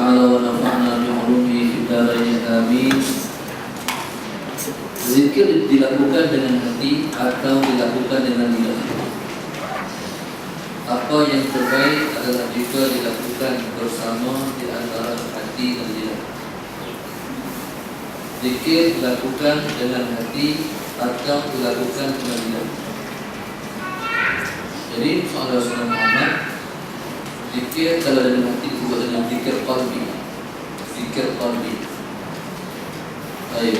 taala wa nafa'na bi 'ulumihi fid dharain amin. Zikir dilakukan dengan hati atau dilakukan dengan lidah. Apa yang terbaik adalah jika dilakukan bersama di antara hati dan lidah. Zikir dilakukan dengan hati atau dilakukan dengan lidah. Jadi saudara-saudara Muhammad, zikir kalau dengan hati disebut dengan zikir qalbi. Zikir qalbi. Baik.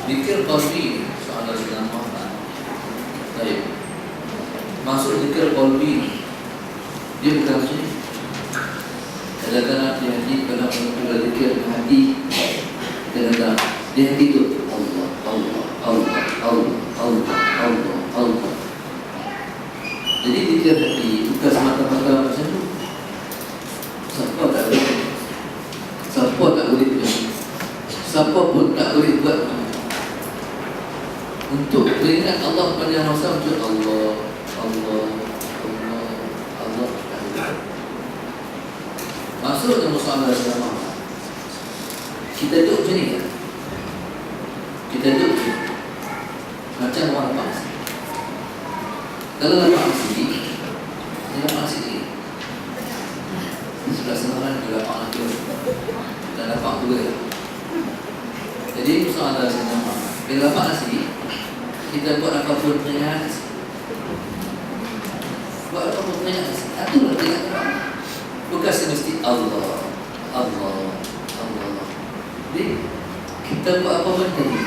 Zikir qalbi saudara-saudara Muhammad. Baik. Masuk zikir qalbi, dia bukan macam ni. Kadang-kadang di hati, kadang-kadang zikir di hati, kadang-kadang di hati itu Allah, Allah, Allah, Allah, Allah, Allah, Allah. Jadi zikir hati bukan semata-mata macam tu. Siapa tak boleh? Siapa tak boleh buat? Siapa pun tak boleh buat. Untuk teringat Allah pada masa macam Allah, Allah, Allah, Allah. Masuk dalam masalah agama. Kita duduk macam ni kan? Kita duduk macam ni. Macam orang lepas. Kalau lepas sini, dia lepas sini. Sebelah senaran dia lepas lagi. Dan lepas dua. Jadi masalah agama. Bila lepas sini, kita buat apapun dengan buat apapun dengan aturan dengan apa? Bukan semesti Allah, Allah, Allah. Jadi kita buat apapun tadi,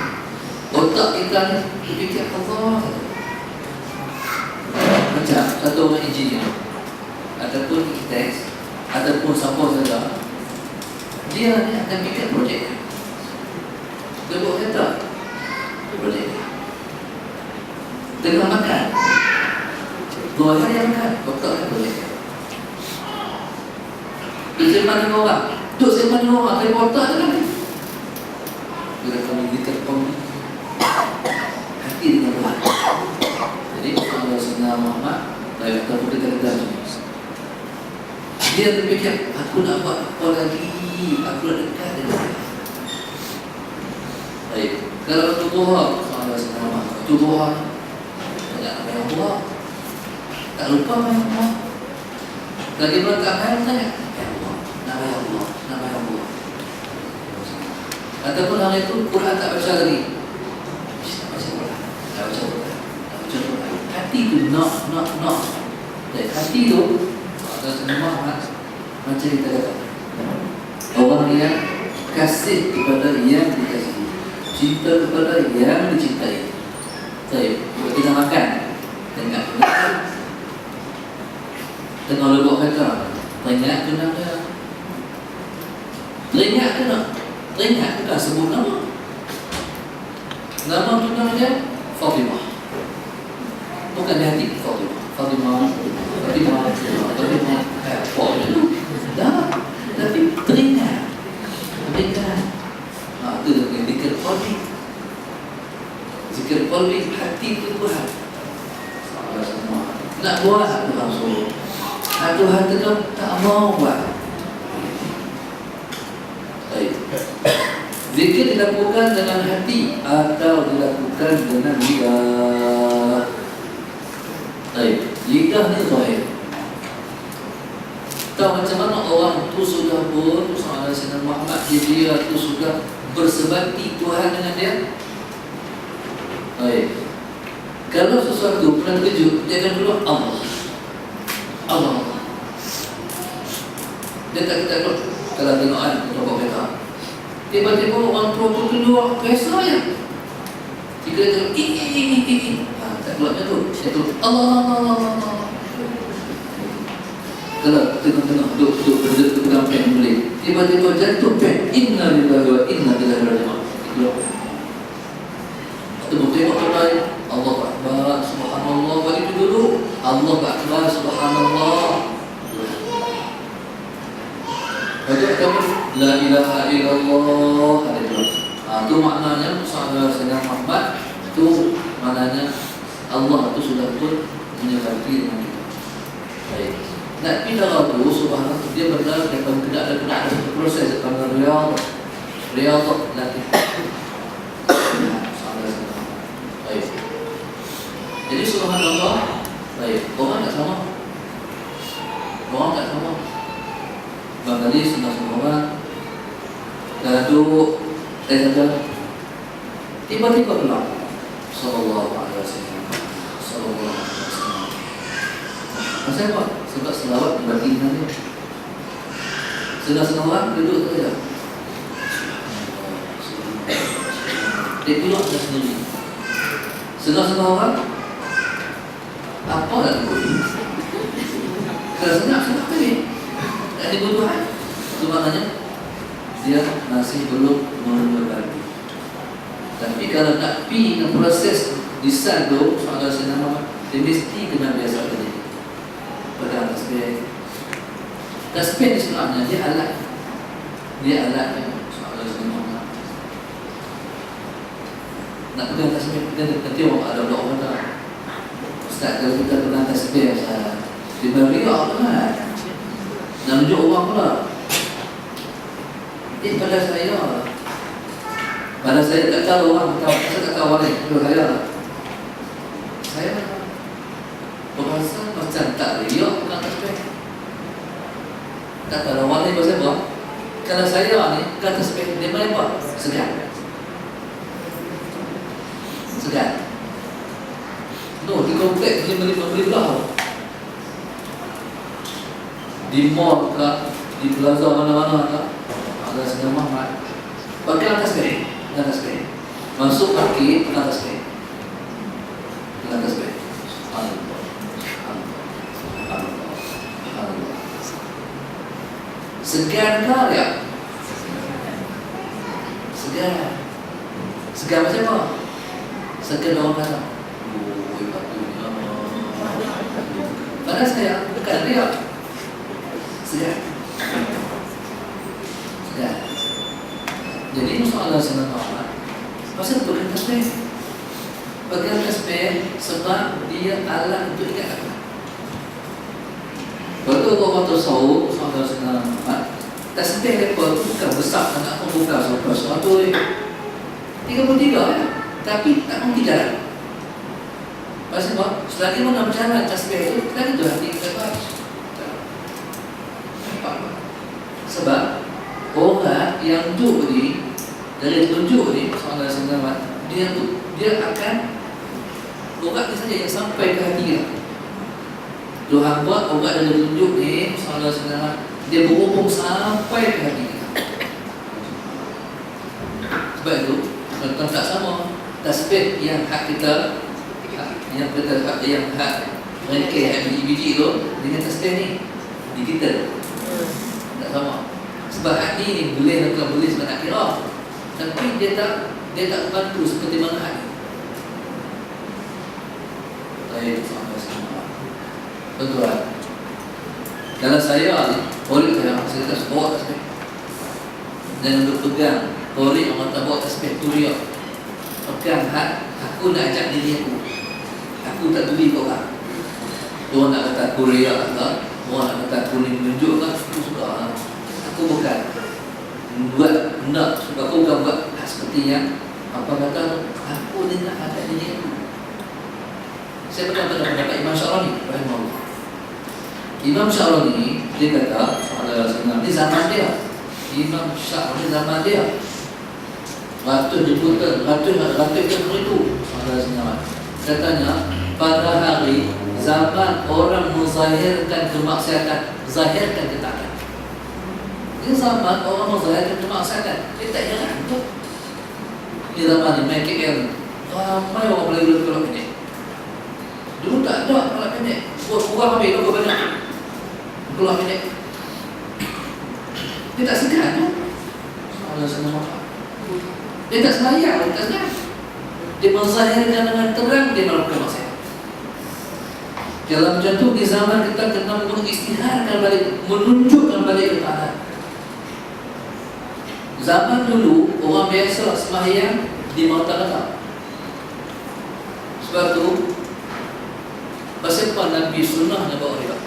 otak kita fikir Allah. Macam satu orang engineer ataupun architect ataupun siapa saja, dia ni akan fikir projek. Dia buat kereta projek. Tengah makan, 2 hari yang makan, otak dia boleh. Duk simpan dengan orang, tapi otak dia kan. Bila kami zikir qawmi, hati dengan Tuhan. Jadi kalau Sayyidina Muhammad, saya kata kita kata dia berfikir, aku nak buat apa lagi, aku nak dekat dengan dia. Baik, kalau waktu duha, kalau Sayyidina Muhammad, waktu duha nama yang Allah, tak lupa nama yang Allah. Lagi berangkat ayat tanya, ya Allah, nama yang Allah, nama yang Allah. Ataupun hal itu Quran tak baca lagi, tak baca Quran, tak baca Quran, tak baca Quran. Hati itu nak. Dan hati itu ada semua macam kita kata, orang yang kasih kepada yang dikasihi, cinta kepada yang dicintai. Baik, kita makan tengah lebok kata teringat ke nama, teringat ke nak, teringat ke tak sebut nama tu namanya Fatimah, bukan di hati Fatimah dah, tapi teringat itu dengan zikir qalbi. Zikir qalbi, hati itu Tuhan. Nak buat Tuhan suruh, Tuhan tetap tak mau buat. Baik. Zikir dilakukan dengan hati atau dilakukan dengan lidah. Baik. Lidah ni zahir. Tahu macam mana orang tu sudah pun Sayyidina Muhammad dia tu sudah bersebati Tuhan dengan dia. Baik. Kalau sesuatu pernah terkejut, dia akan keluar Allah, Allah. Dia tak kita keluar. Kalau tengok toko kereta, tiba-tiba orang tua tu keluar kereta je. Jika dia tengok tak keluar macam tu. Dia tu Allah. Kalau tengok duduk pegang pen boleh, tiba-tiba jatuh pen, inna lillahi wa inna ilaihi raji'un. Keluar. Atau tengok orang lain, Allah Akbar, Subhanallah, bagi itu dulu Allah Akbar, Subhanallah. Baca kamu La ilaha illallah. Itu maknanya Sayyidina Muhammad, itu maknanya Allah itu sudah pun menyebabkan dengan kita. Baik. Nak pergi darah tu, subhanallah, dia benar kena ada satu proses depan Riyadh latih. Baik. Jadi subhanallah, baik. Orang tak sama. Bang tadi semua orang duduk saja. Tiba-tiba keluar sallallahu alaihi wasallam. Pasal apa? Sebab selawat dibagi dia. Setengah orang duduk saja. Dia keluar dah sendiri. Setengah orang apa nak tunggu? Kalau senang tadi tak ada kebutuhan. Itu maknanya dia masih belum menentukan. Tapi kalau nak pergi ke proses desain tu, soalan senama dia mesti kena biasa tadi. Pada tasbih. Tasbih sebenarnya dia alat. Yang soalan senama. Nak pegang tasbih, kita tengok ada orang kata, Ustaz, kalau kita pegang tasbih dia beri apa kan? Nak tunjuk orang pula. Pada saya tak tahu orang, saya tak tahu orang ni. Itu saya berasa macam tak riak pegang tasbih. Tak tahu orang ni pasal apa. Kalau saya ni pegang tasbih, dia main apa? Segan. No, di komplek dia beli belah. Di mall ke, di plaza mana-mana ke, ada sedang Muhammad pakai tasbih. Masuk kaki pakai tasbih. Allah. Segan ke ya? Segan macam apa? Segan orang kata, pada saya bukan dia. Segan. Jadi masalah senang awak. Pasal pegang tasbih. Pegang tasbih sebab dia alat untuk ikat kaki. Waktu orang tasawuf, masalah senang awak. Tasbih mereka tu bukan besar, tak pun bukan suatu 33 ya. Tapi tak pun tidak. Pasal apa? Selagi mana berjalan tasbih itu, lagi tu hati kita baik. Sebab orang yang duduk ni, dari tunjuk ni, soalan sengamat, dia akan orang ni saja yang sampai ke hati dia. Tuhan buat orang dari tunjuk ni, soalan sengamat, dia berhubung sampai ke hati kita. Sebab itu, kalau tak sama, tasbih yang hak kita, yang hak mereka, hak biji-biji tu, dengan tasbih ni, digital. Tak sama. Sebab hati ni boleh atau boleh sebab nak kira, tapi dia tak bantu seperti mana hati. Baik, tuan-tuan. Kalau saya ni, boleh saya tak bawa tasbih. Dan untuk pegang, boleh orang tak bawa tasbih tu dia. Pegang aku nak ajak diri aku. Aku tak tuli kau orang. Orang nak kata aku riak tak? Orang nak kata aku ni menunjuk kan? Aku suka. Aku bukan buat nak sebab aku bukan buat seperti yang apa kata aku ni nak ada diri aku. Saya pernah pendapat Imam Syarani rahimahullah. Imam Syarani dia kata pada di zaman dia, Imam Syarani zaman dia ratus itu pada zaman katanya pada hari zaman orang menzahirkan kemaksiatan, zahirkan ketaatan. Ini zaman orang menzahirkan kemaksiatan. Dia tak heran tu. Ini zaman ni main KL, ramai orang boleh keluar pendek. Dulu tak ada keluar pendek. Kurang habis logo banyak keluar pendek. Dia tak segan tu. Soalan sama apa? Dia tak semayang, dia tak segan. Dia menzahirkan dengan terang, dia melakukan maksiat. Dalam macam tu di zaman kita kena mengistiharkan balik, menunjukkan balik ketaatan. Zaman dulu orang biasa sembahyang di mata-mata. Sebab tu pasal apa Nabi sunnah nak bawa riak.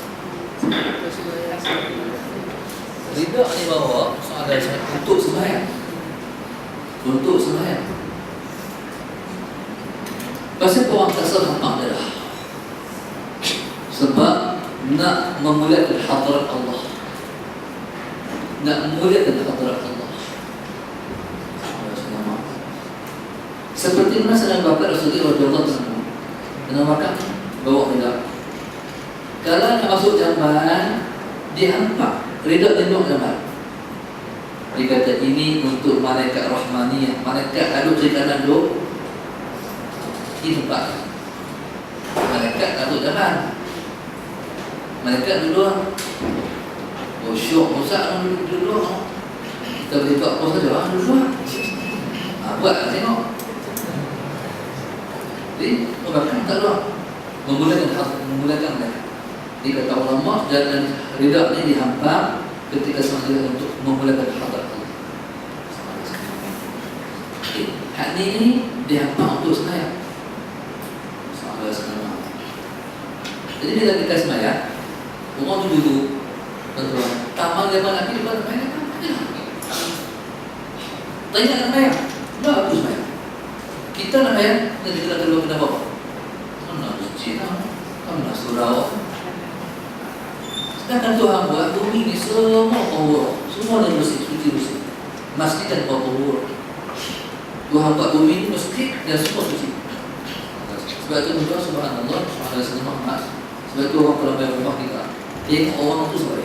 Ridha ni bahawa soalan saya untuk sembahyang. Untuk sembahyang. Pasal orang kasar hampa dia lah. Sebab nak memuliakan hadirat Allah. Nak memuliakan hadirat Allah. Seperti mana sedang Bapak Rasulullah SAW dengan makan bawa ridha. Kalau nak masuk jamban, dihampak ridha tengok jamban. Dia kata ini untuk malaikat rahmaniyah. Malaikat aduk di kanan duk. Ini tempat. Malaikat aduk jamban. Malaikat duduk. Oh syok, Ustaz duduk. Kita boleh buat apa saja, duduk. Buatlah tengok. Jadi, bahkan tak ada memulakan mereka. Dia kata ulama jalan ridha ni dihampa ketika semasa untuk memulakan hadirat Allah. Hak ni dihampa untuk sembahyang. Jadi bila kita sembahyang, orang tu dulu, tuan-tuan, tamal zaman Nabi lepas sembahyang kan? Tanya nak sembahyang, bagus sembahyang. Kita nak bayar, kita keluar kena apa? Mana masjid lah, mana surau. Sedangkan Tuhan buat bumi ni semua power, semua ada bersih, suci. Masjid dan power. Tuhan buat bumi ni masjid dan semua suci. Sebab itu tuan subhanallah, subhanallah. Sebab itu orang kalau bayar rumah kita, tengok orang tu sebab.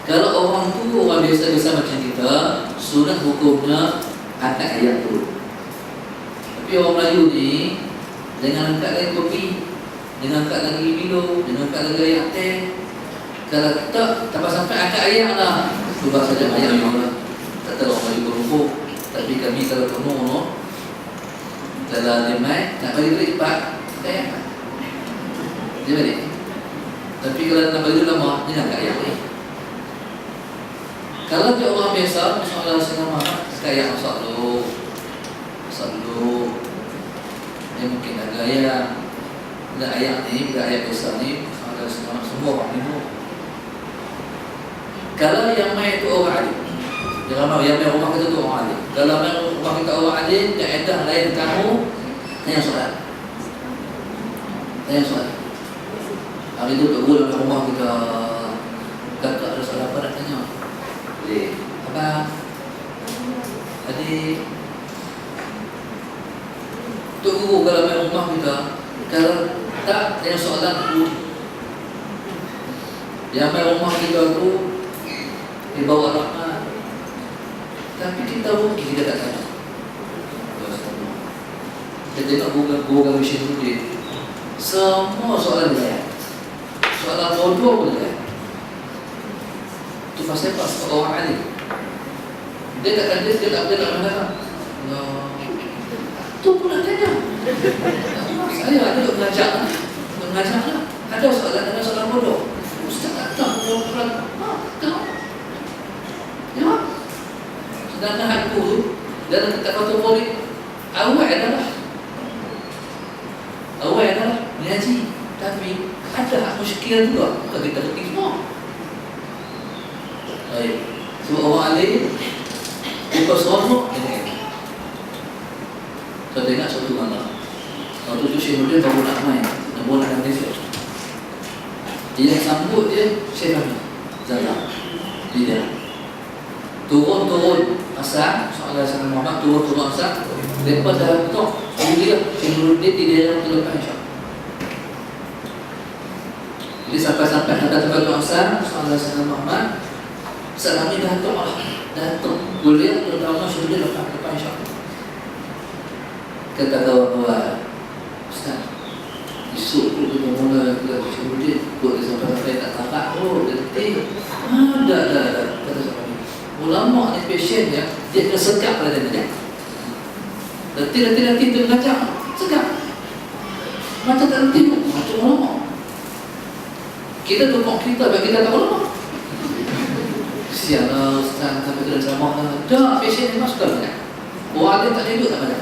Kalau orang tu orang biasa-biasa macam kita, sunat hukumnya angkat ayat tu. Tapi orang Melayu ni jangan angkat lagi kopi, jangan angkat lagi Milo, jangan angkat lagi ayat teh. Kalau tak sampai angkat ayat lah, ubah saja ayat yang lah. Tak tahu orang Melayu berumpuk. Tapi kami kalau penuh kalau lemai, nak bagi duit cepat, kita ayat kan? Dia balik. Tapi kalau nak bagi duit lama, dia nak angkat ayat ni. Kalau dia orang biasa, masalah senama, sekaya masak dulu. Dia mungkin ada ayat. Bila ayat ni, bila ayat besar ni, ada semua orang minum. Kalau yang main tu orang alim, jangan mahu yang main rumah kita tu orang alim. Kalau main rumah kita orang alim, kaedah lain kamu, tanya soalan. Hari tu tak boleh main rumah kita. Kakak ada soalan apa nak tanya? Boleh. Apa? Adik, Tok Guru kalau main rumah kita, kalau tak tanya soalan tu, yang main rumah kita tu dibawa rahmat. Tapi kita rugi, kita tak tahu. Kita tengok Google Vision tu dia, semua soalan dia, soalan bodoh pun dia. Itu pasal apa? Sebab orang alim. Dia tak mendengar. Tu pun nak tanya. Saya ada duk mengajar lah. Ada soalan bodoh. Ustaz tak tahu tahu. Ya. Sedangkan aku dalam kitab Fathul Qorib awal adalah mengaji, tapi ada hak muskil juga. Bukan kita kerti semua. Baik. Sebab orang alim bukan seronok ini. Saya tengok satu malam, waktu tu Syekh Nurdin baru nak main, nak nak Malaysia. Dia sambut dia Syekh Hamid Zahra. Dia turun asal, soalan Sayyidina Muhammad turun asal. Lepas dah tok, dia Syekh Nurdin di dalam terlepas insya. Jadi sampai tempat asal, soalan Sayyidina Muhammad. Saat kami datang kuliah terutama Syekh Nurdin lepas insya. Kata kawan-kawan, Ustaz, esok tu kita mula Syekh Nurdin buat sampai tak takat. Oh, detik. Dah. Kata sampai ulama ni passion dia kena sekap pada dia. Detik tu mengajar, sekap. Macam tak reti pun, macam ulama. Kita tukar kita bagi kita tak ulama. Sialah Ustaz, sampai kena ceramah lah. Dah, passion dia masuk dalam banyak. Orang dia tak hidup tak banyak.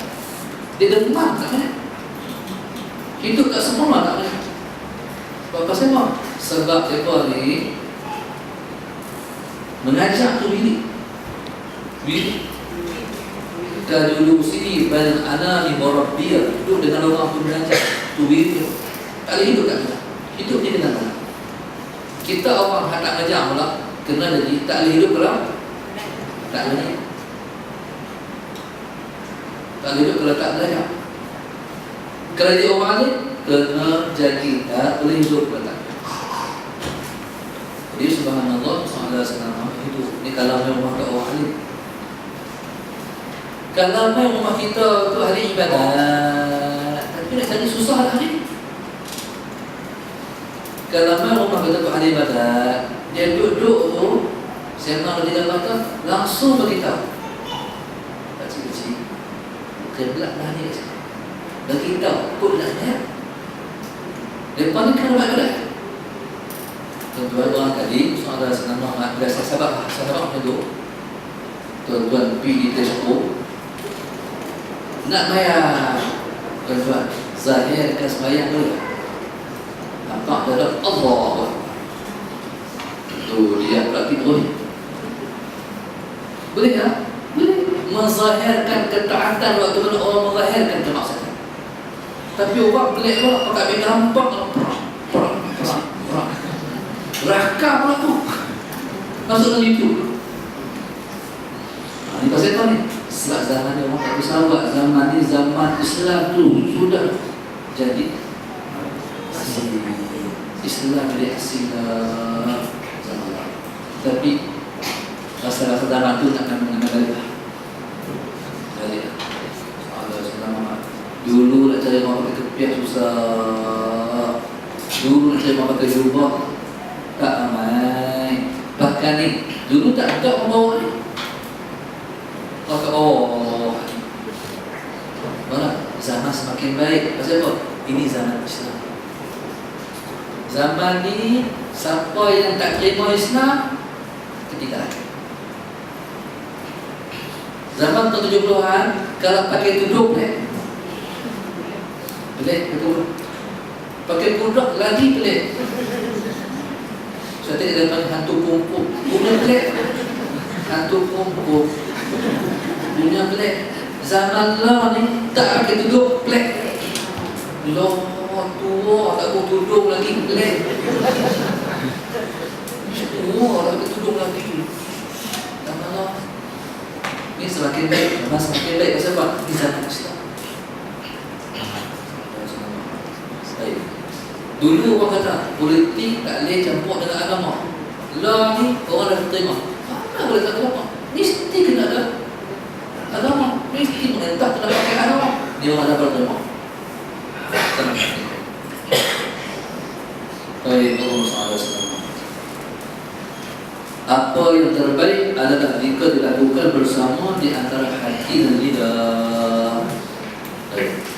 Dia demam tak banyak. Hidup tak sempurna tak banyak. Sebab Pasal apa? Sebab mereka ni mengajak tu bilik. Kajulusi bal anami murabbiyah, duduk dengan orang tu mengajak tu bilik. Tak boleh hidup tak kita. Hidup ni dengan mana? Kita orang yang tak ngajak pula kena jadi tak boleh hidup kalau tak ngajak. Tak boleh hidup kalau tak ngajak. Kalau dia orang alim, kena jadi tak boleh hidup kalau tak. Jadi subhanallah, subhanallah hidup. Ni kalau memang tak orang alim. Kalau memang rumah kita tu ahli ibadat, tapi nak cari susah lah ni. Kalau memang rumah kita tu ahli ibadat, dia duduk tu, saya kenal di dalam mata, langsung beritahu. Pakcik-pakcik, kebelak dah ni kat bagi tahu, kod nak ni. Lepas ni kan rumah ibadat. Tuan-tuan orang tadi, saudara senang Muhammad, biasa sahabat macam tu. Tuan-tuan pergi di Tesco, nak bayar, tuan-tuan, zahirkan sembahyang dulu. Nampak dalam Allah. Tu dia praktik boleh. Boleh tak? Boleh. Menzahirkan ketaatan waktu mana orang menzahirkan kemaksiatan. Tapi orang pelik pula, pakai gambar rakam pula tu. Masuk dalam YouTube. Ini pasal apa ni? Sebab zaman ni orang tak bersawak. Zaman ni zaman Islam tu sudah jadi Islam jadi asing zaman lah. Tapi rasa-rasa zaman tu tak nak balik lah. Balik lah. Dulu nak cari orang pakai kepiah susah. Dulu nak cari orang pakai jubah tak ramai. Bahkan ni dulu tak ada orang bawa ni. Pakai mana? Zaman semakin baik. Pasal apa? Ini zaman Islam. Zaman ni siapa yang tak terima Islam ketika lagi. Zaman tahun 70-an kalau pakai tudung pelik betul. Pakai budak lagi pelik. Saya tengok depan hantu kumpul. Punya pelik. Hantu kumpul. Punya pelik. Zaman lah ni tak pakai tudung pelik. Loh tua tak pakai tudung lagi pelik. Tua tak pakai tudung lagi. Zaman lah ni semakin baik. Semakin baik. Pasal apa? Di zaman Islam. Dulu orang kata politik tak boleh campur dengan agama. Lah ni orang dah terima. Mana boleh tak agama? Mesti kena ada agama. Mesti pemerintah kena pakai agama. Dia orang dah berterima. Baik, Allah SWT. Apa yang terbaik adalah jika dilakukan bersama di antara hati dan lidah.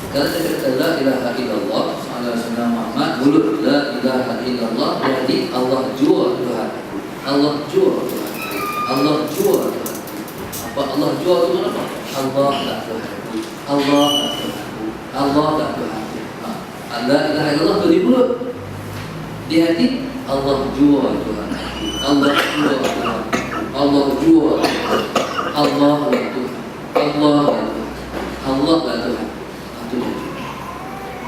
Kalau kita kata la ilaha illallah Sayyidina Muhammad, mulut la ilaha illallah, berarti Allah jua Tuhan. Allah jua Tuhan. Allah jua Tuhan. Apa Allah jua itu apa? Allah lah Tuhan. Allah lah Tuhan. Allah lah Tuhan. La ilaha illallah itu di mulut. Di hati Allah jua Tuhan. Allah jua Tuhan. Allah jua Tuhan. Allah lah Tuhan. Allah lah Tuhan. Allah lah Tuhan.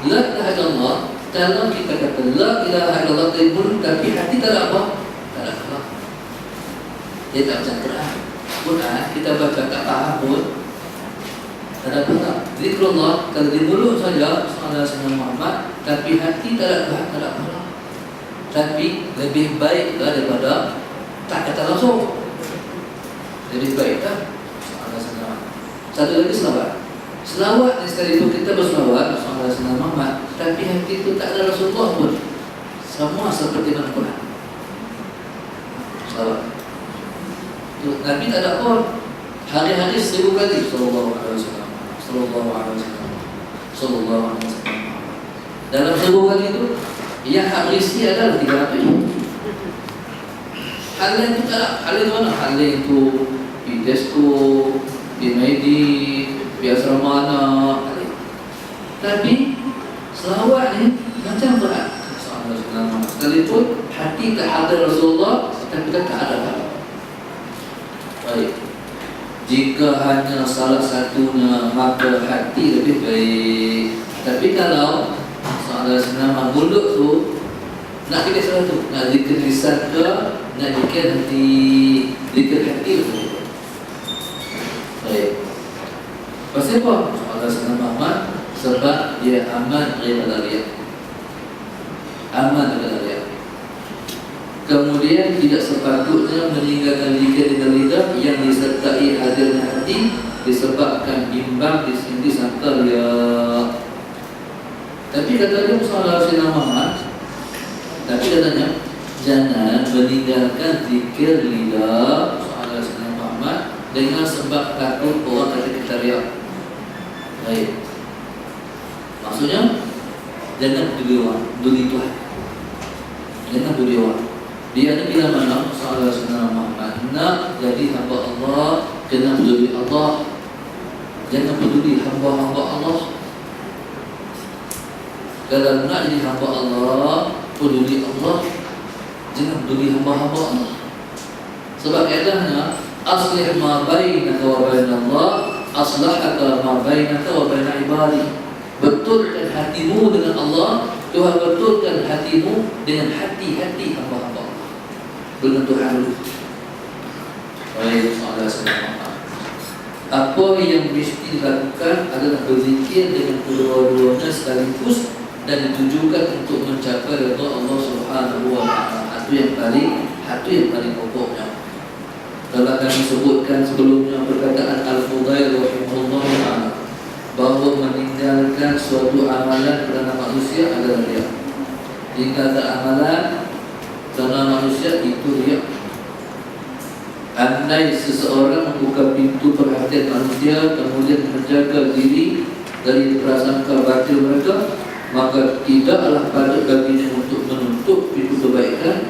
La ilaha illallah. Kalau kita kata la ilaha illallah dari mulut tapi hati tak ada apa? Tak ada apa. Dia tak macam Quran. Quran kita baca tak faham pun tak ada apa. Zikrullah kalau di mulut saja Sayyidina Muhammad tapi hati tak ada apa, tak ada apa. Tapi lebih baiklah daripada tak kata langsung. Lebih baik tak? Satu lagi selawat. Selawat ni sekali itu kita berselawat Rasulullah Muhammad, tapi hati itu tak ada Rasulullah pun. Semua seperti dalam Quran. Selawat. Nabi tak ada pun. Hari-hari 1000 kali sallallahu alaihi wasallam. Sallallahu alaihi wasallam. Sallallahu alaihi wasallam. Dalam 1000 kali itu yang hak isi adalah 300. Hal lain itu tak ada. Hal itu mana? Hal lain itu di Tesco, di Medi, di asrama anak. Tapi selawat ni macam berat. Sallallahu alaihi wasallam. sekalipun hati tak ada Rasulullah, tapi kita tak ada apa. Baik. Jika hanya salah satunya, maka hati lebih baik. Tapi kalau soal senama mulut tu, nak fikir salah tu, nak zikir lisan ke, nak zikir hati, zikir hati tu. Baik. Pasal apa? Soal senama Muhammad, sebab dia aman daripada riya. Aman daripada riya. Kemudian tidak sepatutnya meninggalkan zikir dengan lidah yang disertai hadirnya hati disebabkan bimbang disangka riya. Tapi katanya Muhammad Sayyidina Muhammad, tapi katanya jangan meninggalkan zikir lidah Muhammad Sayyidina Muhammad dengan sebab takut orang kata kita riya. Baik. Maksudnya jangan duli Tuhan. Jangan duli orang. Dia ni bila mana Sallallahu Alaihi Wasallam nak jadi hamba Allah, kena peduli Allah. Jangan peduli hamba-hamba Allah. Kalau nak jadi hamba Allah, peduli Allah. Jangan peduli hamba-hamba Allah. Sebab kaedahnya aslih ma bainaka wa bain Allah, aslahaka ma bainaka wa bain ibadi. Betulkan hatimu dengan Allah, Tuhan betulkan hatimu dengan hati-hati hamba-hamba Allah. Dengan Tuhan dulu. Baik, soalan saya. Apa yang mesti dilakukan adalah berzikir dengan kedua-duanya sekaligus dan ditujukan untuk mencapai redha Allah Subhanahu wa taala. Itu yang paling pokoknya. Telah kami sebutkan sebelumnya perkataan Al-Fudail rahimahullah taala bahawa meninggalkan suatu amalan kerana manusia adalah riya. Tinggalkan amalan kerana manusia itu riya. Andai seseorang membuka pintu perhatian manusia kemudian menjaga diri dari prasangka batil mereka, maka tidaklah patut baginya untuk menutup pintu kebaikan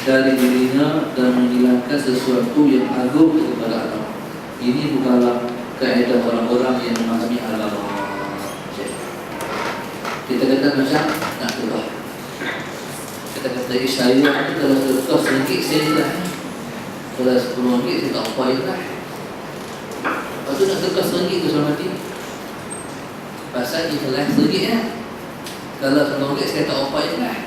dari dirinya dan menghilangkan sesuatu yang agung kepada agama. Ini bukanlah kaedah orang-orang yang memahami agama. Kita kata macam nak ubah. Kita kata saya ni kalau sedekah RM1 saya dah. Kalau RM10 saya tak upayakan lah. Lepas tu nak sedekah RM1 tu selama mati. Pasal ikhlas RM1 ya. Kalau RM10 saya tak upayakan lah.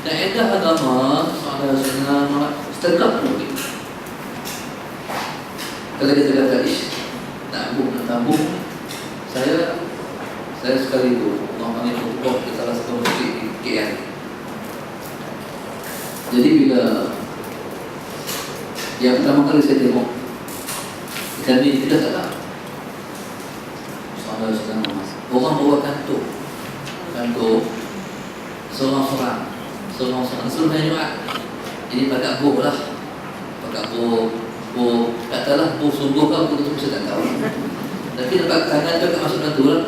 Kaedah agama soal senama sedekah RM10. Kalau kita kata nak tabung, saya sekali itu orang panggil khutbah di salah satu masjid di KL. Jadi bila yang pertama kali saya tengok ikan ni kita tak tahu soal senama orang bawa kantung seorang-seorang suruh main Jumaat. Jadi pakai buh lah, pakai buh katalah buh sungguh kan betul saya tak tahu. Tapi dapat tangan juga masuk dalam tu lah.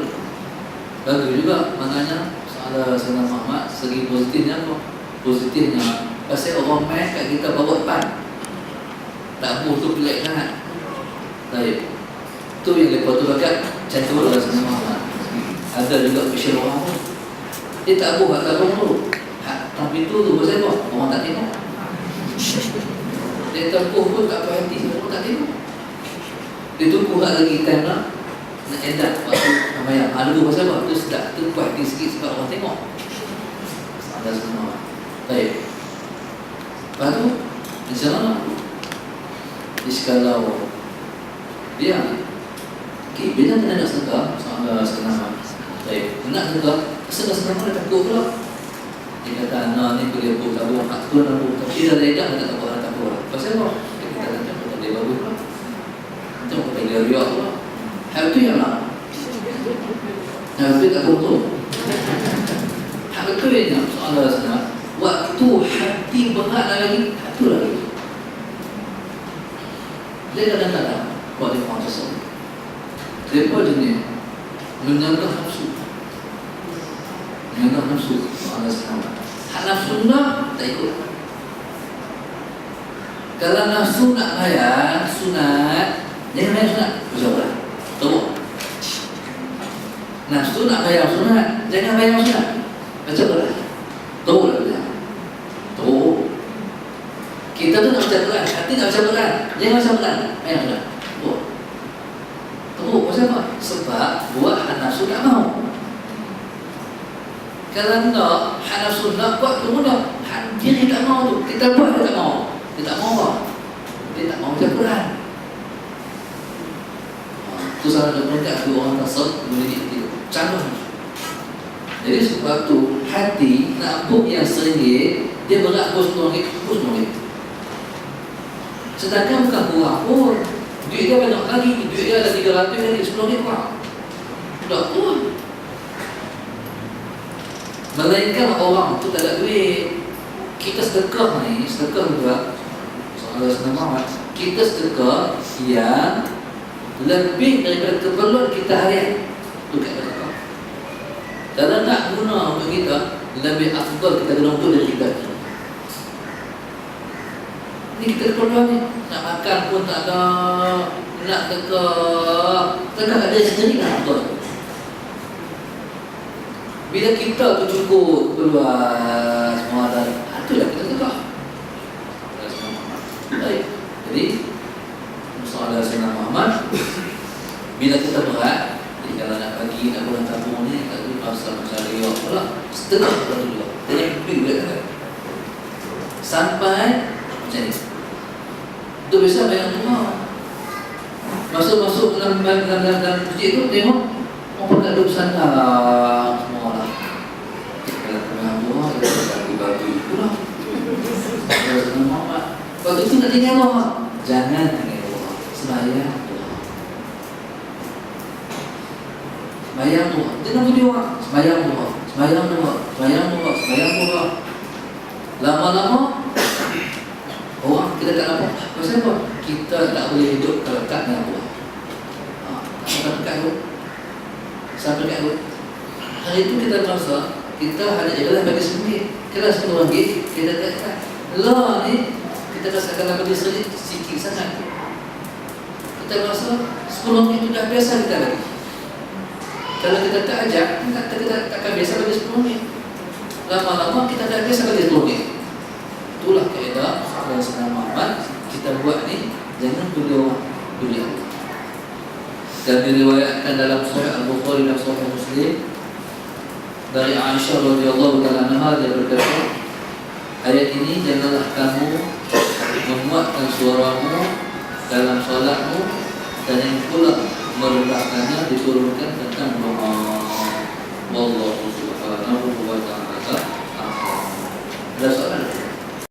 Bagus juga maknanya soal Sayyidina Muhammad. Segi positifnya apa? Positifnya pasal orang main kat kita bawa depan. Tak buh tu pelik sangat. Baik. Tu yang lepas tu bakat cantik lah Sayyidina Muhammad. Ada juga pasal orang tu. Dia tak buh kat orang tu. Tapi tu pasal apa? Orang tak tengok. Dia tempuh pun tak berhenti, orang tak tengok. Dia tunggu lagi time nak edak waktu namanya. Ada tu pasal apa? Tu sedap, tu berhenti sikit sebab orang tengok. Ada semua. Baik. Lepas tu, insyaAllah di skala dia okay, bila kita nak sedekah soal senama. Baik, nak sedekah, senama dia takut pula. Dia kata anak ni boleh buat tabung, hak tu nak buat. Tapi dah ledak dia tak buat anak tabung. Pasal apa? Dia kata macam dia bagus pula. Macam kata dia riak pula. Hal tu yang nak. Hal tu tak betul. Hal tu yang nak soal sana. Waktu hati berat lagi, hal tu lagi. Dia kadang-kadang buat dia orang sesuatu. Dia buat jenis menyanggah nafsu. Menyanggah nafsu soal sana. Hak nafsu nak tak ikut. Kalau nafsu nak layan sunat, jangan layan sunat. Bersabda. Tahu? Nafsu nak layan sunat, jangan layan sunat. Bersabda. Tahu tak dia? Kita tu nak baca Quran, hati nak baca Quran. Jangan baca Quran. Ayo dah. Teruk pasal apa? Sebab buat hak nafsu tak mau. Kalau nak hak nafsu nak buat tu mudah. Hak diri tak mau tu. Kita buat dia tak mau. Dia tak mau apa? Dia tak mau baca Quran. Itu salah satu peringkat dua orang tasawuf mendidik dia. Calon. Jadi sebab tu hati nak book yang RM1 dia berat bos RM10. Sedangkan bukan kurang pun. Duit dia banyak lagi. Duit dia ada 300 lagi, RM10 kurang. Tak pun. Melainkan orang tu tak ada duit. Kita sedekah ni, sedekah juga soal Rasulullah Muhammad. Kita sedekah yang lebih daripada keperluan kita harian. Itu kat sedekah. Kalau nak guna untuk kita, lebih afdal kita guna untuk diri kita. Ini kita keperluan ni. Nak makan pun tak ada. Nak sedekah ada sendiri kan betul. Bila kita tu cukup keluar semua dah, itulah kita sedekah. Baik. Jadi soal Rasulullah Muhammad, bila kita berat, kalau nak bagi nak pulang kampung ni, tak ada pasal macam dia pula sedekah dulu. Dia pergi juga sampai macam ni. Tu biasa bayang rumah. Masuk dalam masjid tu tengok orang pakai duduk sandal semua lah. Kalau tengah buah dia bagi pula. Terus Muhammad. Waktu tu nak tinggal Allah. Jangan tinggal Allah. Sembahyang Allah. Sembahyang Allah. Jangan budi orang. Sembahyang Allah. Sembahyang Allah. Sembahyang Allah. Sembahyang Allah. Lama-lama orang kita tak nampak. Pasal apa? Kita tak boleh hidup kalau tak dengan Allah. Sampai dekat tu. Sampai dekat tu. Hari itu kita merasa kita hanya adalah bagi RM10. Kalau RM10 kita katakan Allah ni kita rasakan bagi RM10 sikit sangat. Kita rasa RM10 itu dah biasa kita bagi. Kalau kita tak ajak, kita takkan biasa bagi RM10. Lama-lama kita dah biasa bagi RM10. Itulah kaedah Rasulullah Muhammad. Kita buat ni jangan beli Allah. Dan diriwayatkan dalam Sahih Al-Bukhari dan Sahih Muslim dari Aisyah radhiyallahu taala anha, dia